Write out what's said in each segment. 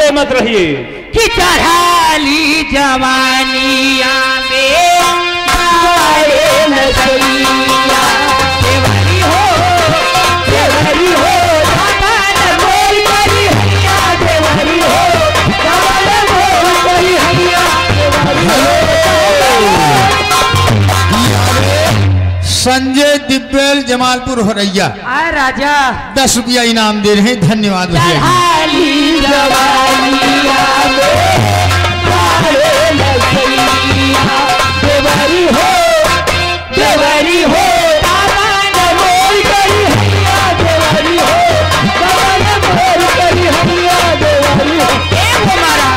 घबराए मत रहिए कि चढ़ाली जवानिया में आए नजरिया देवरी हो दामन मोर करी हैया देवरी हो दामन मोर करी हैया संजय दिव्यल जमालपुर होरैया आ राजा 10 रुपया इनाम दे रहे हैं। धन्यवाद भैया। चढ़ाली जवानिया में आए नजरिया देवरी हो दामन मोर करी हैया देवरी हो दामन मोर करी हैया देवरी हो ए हमारा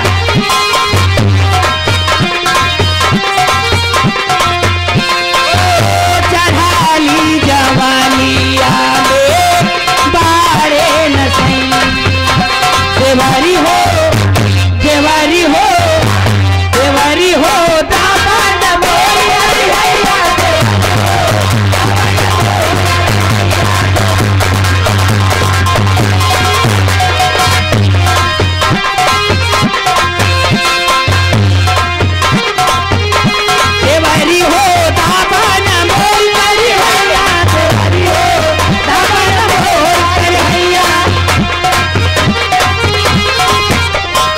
चढ़ाली जवानिया में बारे नसई देवरी हो दामन मोर करी हैया देवरी हो दामन मोर करी हैया देवरी हो दामन मोर करी हैया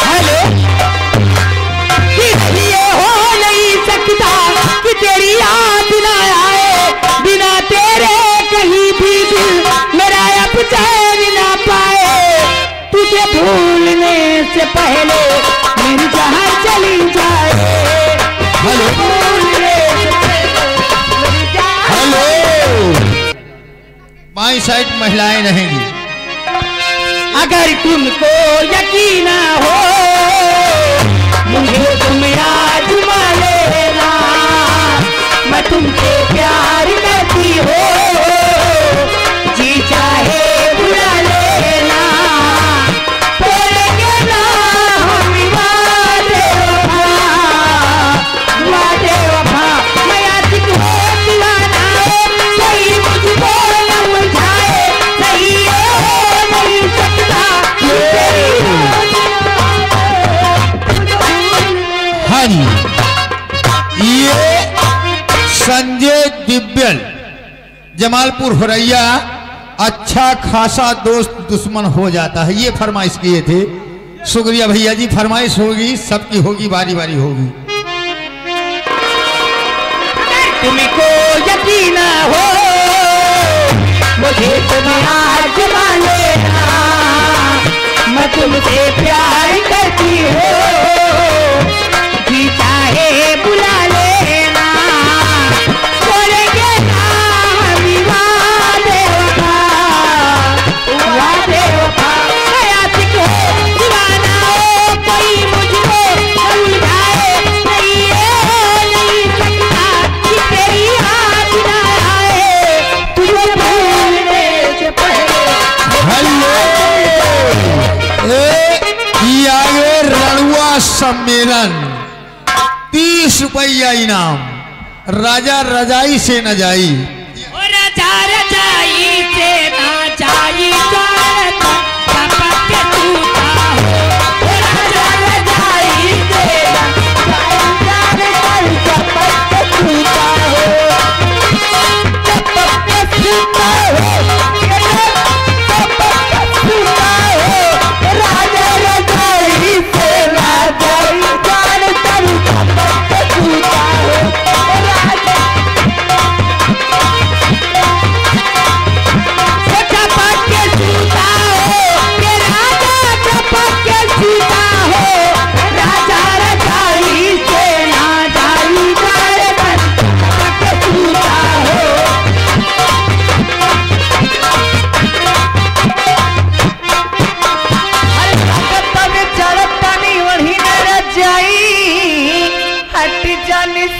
हेलो इसलिए हो नहीं सकता कि तेरी याद ना आए बिना तेरे कहीं भी दिल मेरा अब चैन ना पाए तुझे भूलने से पहले मेरी जहां चली जाए हेलो भूलने से पहले मेरी जान हेलो बाई साइड महिलाएं रहेंगी। अगर तुमको यकीन हो मुझे तुम आजमा लेना मैं तुमसे प्यार करती हो जी चाहे बुला लेना बोलेंगे ना हम वादे वफा मैं आशिक हो दीवाना कोई मुझको न उलझाए नहीं हो नहीं सकता हाँ जी, ये संजय दिव्यल जमालपुर होरैया अच्छा खासा दोस्त दुश्मन हो जाता है, ये फरमाइश किए थे। शुक्रिया भैया जी। फरमाइश होगी सबकी होगी, बारी बारी होगी। तुमको यकीन हो मुझे तुम आजमा लेना मैं तुमसे प्यार करती हो जी चाहे बुला लेना बोलेंगे ना हम वादे वफा मैं आशिक हो दीवाना हो कोई मुझको न उलझाए नहीं सकता कि तेरी याद ना आए तुझे भूलने से पहले हेलो आगे रणुआ सम्मेलन 30 रुपया इनाम। राजा रजाई से न जाई राजा रजाई से ना जाई जानता चपक के टूटा हो राजा रजाई से ना जाई जानता चपक के टूटा हो चपक के टूटा हो चपक के टूटा हो राजा रजाई से ना जाई जानता चपक के टूटा हो राजा चपक के टूटा हो के राजा चपक के टूटा हो राजा रजाई से ना जाई जानता चपक के टूटा हो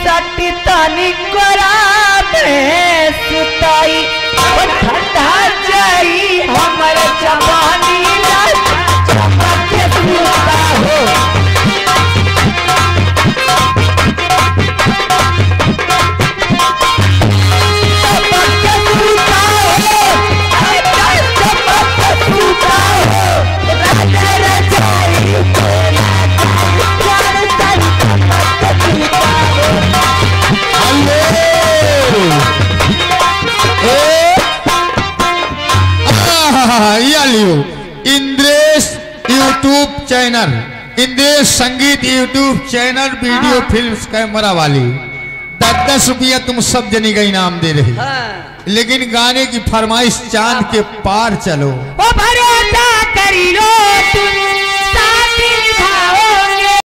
सट तानी कोरा सुताई ठंडा जाई हमर जवानी चमक के टूटा हो चमक के टूटा हो चमक के टूटा हो राजा रजाई हाँ या लियो इंद्रेश यूट्यूब चैनल, इंद्रेश संगीत YouTube channel, video films camera वाली 10-10 रुपया तुम सब जनी का इनाम दे रही। लेकिन गाने की फरमाइश चांद के पार चलो। ओ भरोसा करी लो तुम साथ निभाओ